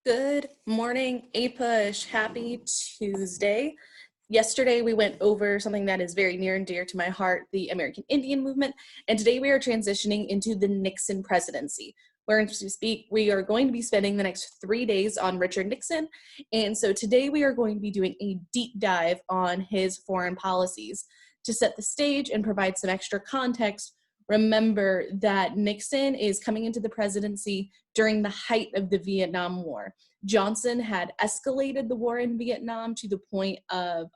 Good morning, APUSH. Happy Tuesday. Yesterday, we went over something that is very near and dear to my heart, the American Indian movement, and today we are transitioning into the Nixon presidency. We are going to be spending the next 3 days on Richard Nixon, and so today we are going to be doing a deep dive on his foreign policies. To set the stage and provide some extra context, remember that Nixon is coming into the presidency during the height of the Vietnam War. Johnson had escalated the war in Vietnam to the point of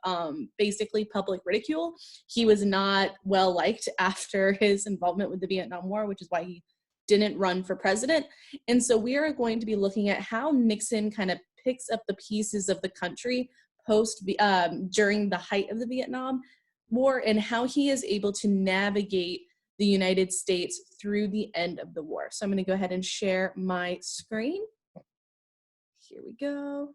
basically public ridicule. He was not well liked after his involvement with the Vietnam War, which is why he didn't run for president. And so we are going to be looking at how Nixon kind of picks up the pieces of the country during the height of the Vietnam War and how he is able to navigate the United States through the end of the war. So I'm going to go ahead and share my screen. Here we go.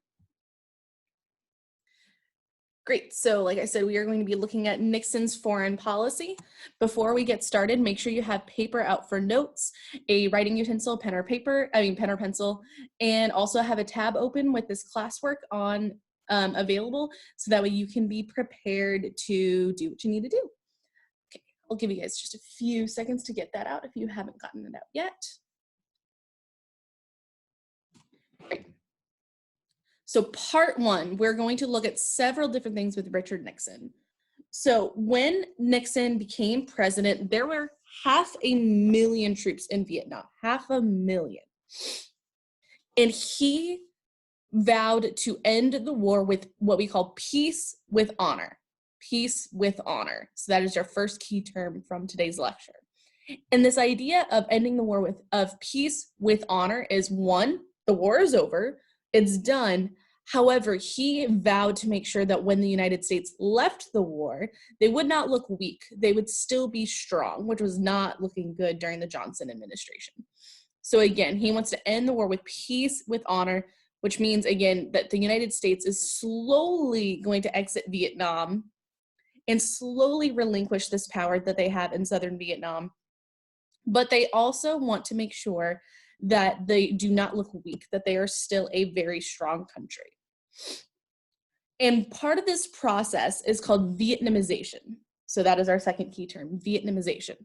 Great. So like I said, we are going to be looking at Nixon's foreign policy. Before we get started, make sure you have paper out for notes, a writing utensil, pen or pencil, and also have a tab open with this classwork on available so that way you can be prepared to do what you need to do. Okay, I'll give you guys just a few seconds to get that out if you haven't gotten it out yet. Great. So part one, we're going to look at several different things with Richard Nixon. So when Nixon became president, there were 500,000 troops in Vietnam, 500,000. And he vowed to end the war with what we call peace with honor. Peace with honor. So that is your first key term from today's lecture. And this idea of ending the war of peace with honor is one, the war is over, it's done. However, he vowed to make sure that when the United States left the war, they would not look weak. They would still be strong, which was not looking good during the Johnson administration. So again, he wants to end the war with peace with honor, which means, again, that the United States is slowly going to exit Vietnam and slowly relinquish this power that they have in southern Vietnam. But they also want to make sure that they do not look weak, that they are still a very strong country. And part of this process is called Vietnamization. So that is our second key term, Vietnamization.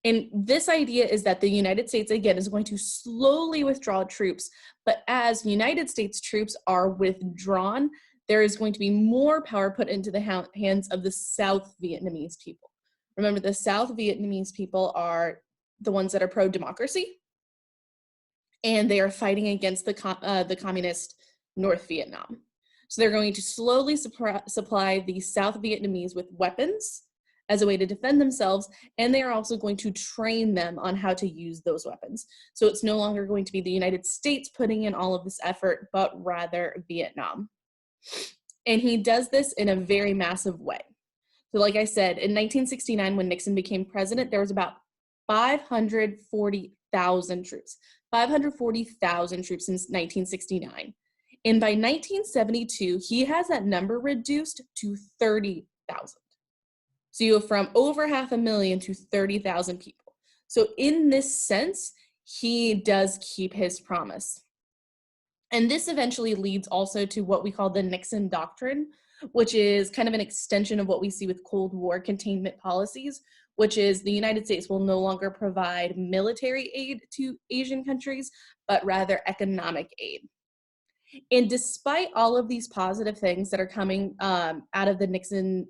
And this idea is that the United States, again, is going to slowly withdraw troops, but as United States troops are withdrawn, there is going to be more power put into the hands of the South Vietnamese people. Remember, the South Vietnamese people are the ones that are pro-democracy, and they are fighting against the communist North Vietnam. So they're going to slowly supply the South Vietnamese with weapons as a way to defend themselves, and they are also going to train them on how to use those weapons. So it's no longer going to be the United States putting in all of this effort, but rather Vietnam. And he does this in a very massive way. So like I said, in 1969, when Nixon became president, there was about 540,000 troops. 540,000 troops since 1969. And by 1972, he has that number reduced to 30,000. So you go from over 500,000 to 30,000 people. So in this sense, he does keep his promise. And this eventually leads also to what we call the Nixon Doctrine, which is kind of an extension of what we see with Cold War containment policies, which is the United States will no longer provide military aid to Asian countries, but rather economic aid. And despite all of these positive things that are coming out of the Nixon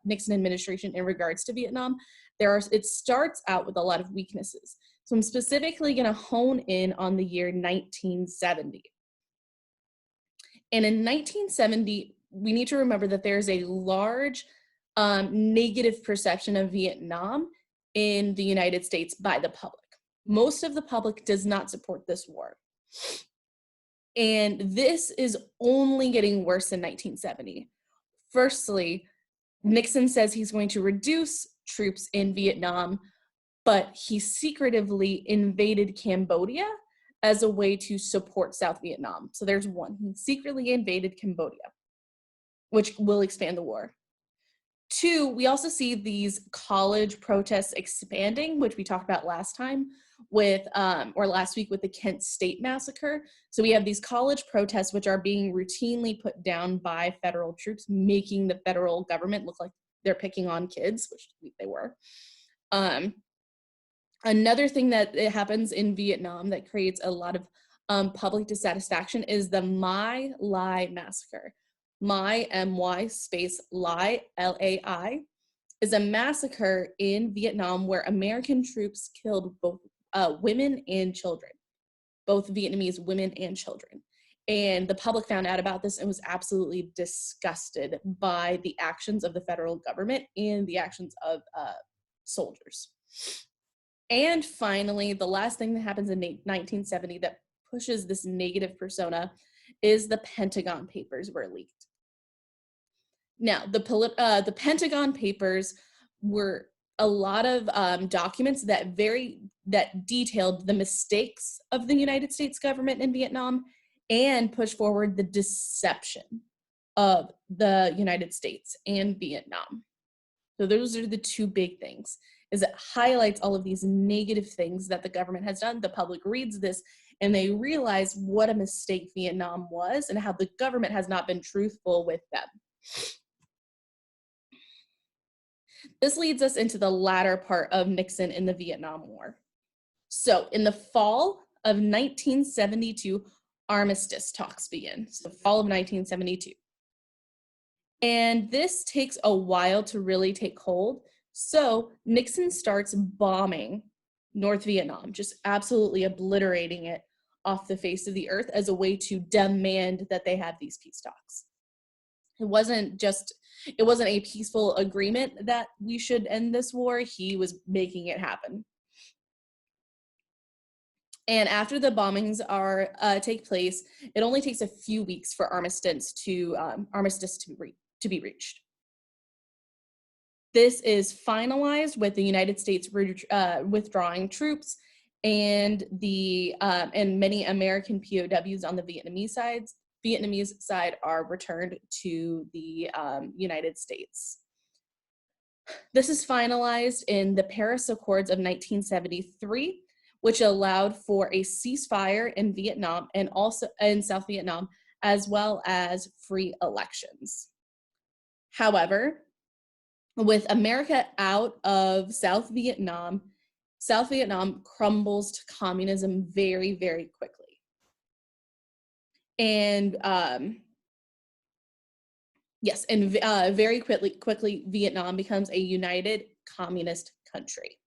administration in regards to Vietnam, it starts out with a lot of weaknesses. So I'm specifically going to hone in on the year 1970. And in 1970, we need to remember that there's a large negative perception of Vietnam in the United States by the public. Most of the public does not support this war. And this is only getting worse in 1970. Firstly, Nixon says he's going to reduce troops in Vietnam, but he secretively invaded Cambodia as a way to support South Vietnam. So there's one, he secretly invaded Cambodia, which will expand the war. Two, we also see these college protests expanding, which we talked about last time, with, or last week with the Kent State massacre. So we have these college protests which are being routinely put down by federal troops, making the federal government look like they're picking on kids, which they were. Another thing that happens in Vietnam that creates a lot of public dissatisfaction is the My Lai massacre. My, M-Y, space Lai, L-A-I, is a massacre in Vietnam where American troops killed both women and children, both Vietnamese women and children. And the public found out about this and was absolutely disgusted by the actions of the federal government and the actions of soldiers. And finally, the last thing that happens in 1970 that pushes this negative persona is the Pentagon Papers were leaked. Now, the Pentagon Papers were a lot of documents that detailed the mistakes of the United States government in Vietnam and pushed forward the deception of the United States and Vietnam. So those are the two big things, is it highlights all of these negative things that the government has done. The public reads this and they realize what a mistake Vietnam was and how the government has not been truthful with them. This leads us into the latter part of Nixon in the Vietnam War. So in the fall of 1972, armistice talks begin. So fall of 1972. And this takes a while to really take hold. So Nixon starts bombing North Vietnam, just absolutely obliterating it off the face of the earth as a way to demand that they have these peace talks. It wasn't a peaceful agreement that we should end this war. He was making it happen. And after the bombings take place, it only takes a few weeks for armistice to be reached. This is finalized with the United States withdrawing troops and many American POWs on the Vietnamese side are returned to the United States. This is finalized in the Paris Accords of 1973, which allowed for a ceasefire in Vietnam and also in South Vietnam, as well as free elections. However, with America out of South Vietnam crumbles to communism very, very quickly. And very quickly, Vietnam becomes a united communist country.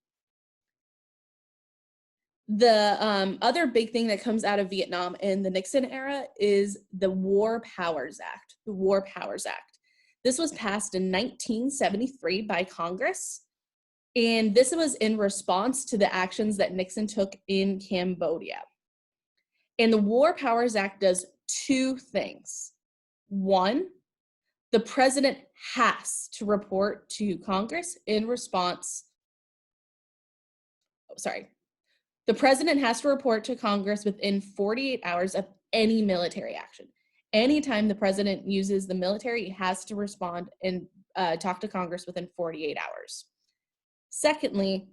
The other big thing that comes out of Vietnam in the Nixon era is the War Powers Act. The War Powers Act. This was passed in 1973 by Congress, and this was in response to the actions that Nixon took in Cambodia. And the War Powers Act does two things. One, the president has to report to Congress in response. The president has to report to Congress within 48 hours of any military action. Anytime the president uses the military, he has to respond and talk to Congress within 48 hours. Secondly,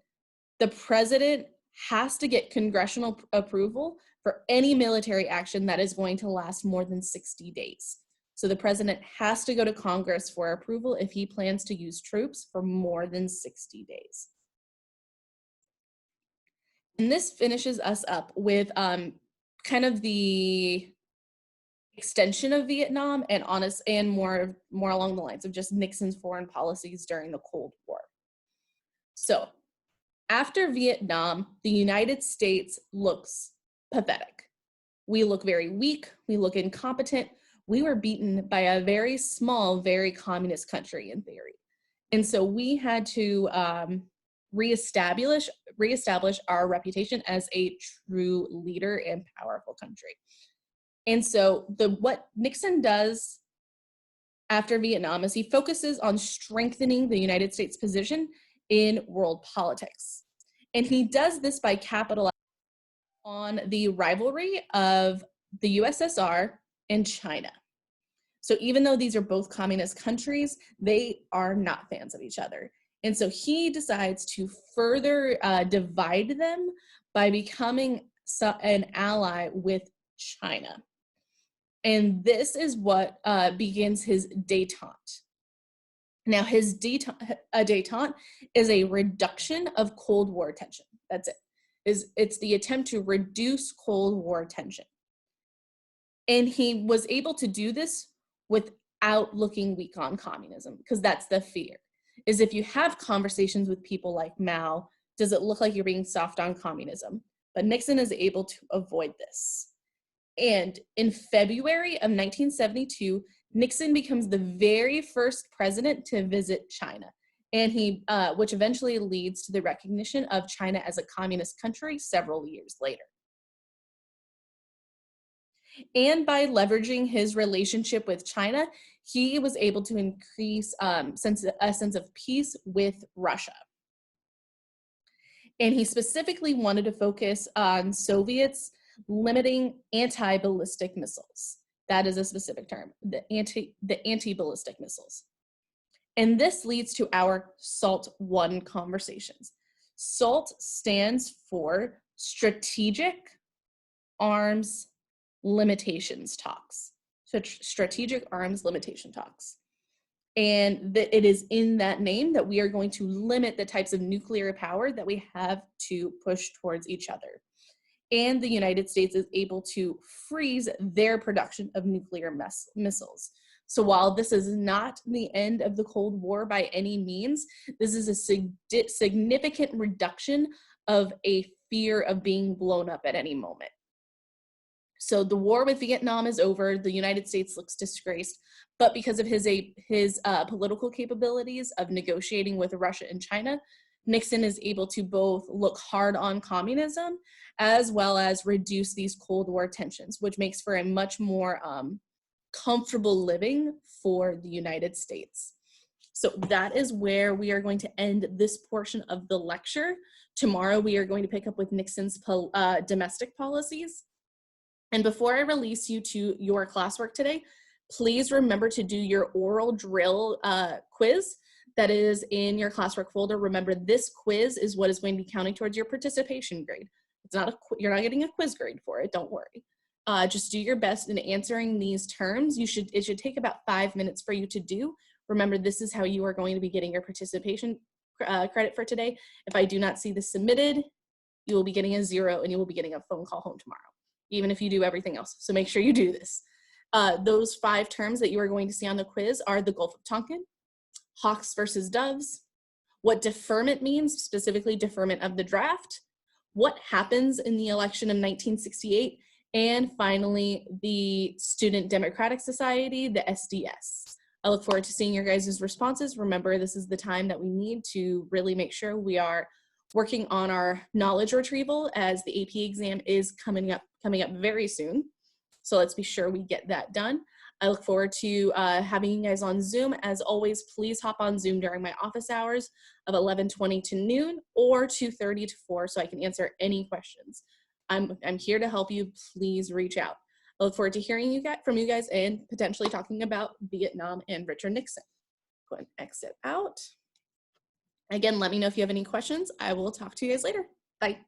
the president has to get congressional approval for any military action that is going to last more than 60 days. So the president has to go to Congress for approval if he plans to use troops for more than 60 days. And this finishes us up with kind of the extension of Vietnam and more along the lines of just Nixon's foreign policies during the Cold War. So after Vietnam, the United States looks pathetic. We look very weak. We look incompetent. We were beaten by a very small, very communist country in theory. And so we had to reestablish our reputation as a true leader and powerful country. And so what Nixon does after Vietnam is he focuses on strengthening the United States' position in world politics. And he does this by capitalizing on the rivalry of the USSR and China. So even though these are both communist countries, they are not fans of each other. And so he decides to further divide them by becoming an ally with China. And this is what begins his détente. Now, his détente is a reduction of Cold War tension. That's it. It's the attempt to reduce Cold War tension. And he was able to do this without looking weak on communism, because that's the fear, is if you have conversations with people like Mao, does it look like you're being soft on communism? But Nixon is able to avoid this. And in February of 1972, Nixon becomes the very first president to visit China, and which eventually leads to the recognition of China as a communist country several years later. And by leveraging his relationship with China, he was able to increase a sense of peace with Russia. And he specifically wanted to focus on Soviets limiting anti-ballistic missiles. That is a specific term, the anti-ballistic missiles. And this leads to our SALT I conversations. SALT stands for Strategic Arms Limitations Talks. So Strategic Arms Limitation Talks. And it is in that name that we are going to limit the types of nuclear power that we have to push towards each other. And the United States is able to freeze their production of nuclear missiles. So while this is not the end of the Cold War by any means, this is a significant reduction of a fear of being blown up at any moment. So the war with Vietnam is over. The United States looks disgraced, but because of his political capabilities of negotiating with Russia and China, Nixon is able to both look hard on communism as well as reduce these Cold War tensions, which makes for a much more comfortable living for the United States. So that is where we are going to end this portion of the lecture. Tomorrow we are going to pick up with Nixon's domestic policies. And before I release you to your classwork today, please remember to do your oral drill quiz that is in your classwork folder. Remember, this quiz is what is going to be counting towards your participation grade. It's not you're not getting a quiz grade for it, don't worry. Just do your best in answering these terms. It should take about 5 minutes for you to do. Remember, this is how you are going to be getting your participation credit for today. If I do not see this submitted, you will be getting a 0 and you will be getting a phone call home tomorrow, even if you do everything else. So make sure you do this. Those 5 terms that you are going to see on the quiz are the Gulf of Tonkin, hawks versus doves, what deferment means, specifically deferment of the draft, what happens in the election of 1968, and finally, the Student Democratic Society, the SDS. I look forward to seeing your guys' responses. Remember, this is the time that we need to really make sure we are working on our knowledge retrieval, as the AP exam is coming up very soon. So let's be sure we get that done. I look forward to having you guys on Zoom. As always, please hop on Zoom during my office hours of 11:20 to noon or 2:30 to 4 so I can answer any questions. I'm here to help you. Please reach out. I look forward to hearing from you guys and potentially talking about Vietnam and Richard Nixon. Go ahead and exit out. Again, let me know if you have any questions. I will talk to you guys later. Bye.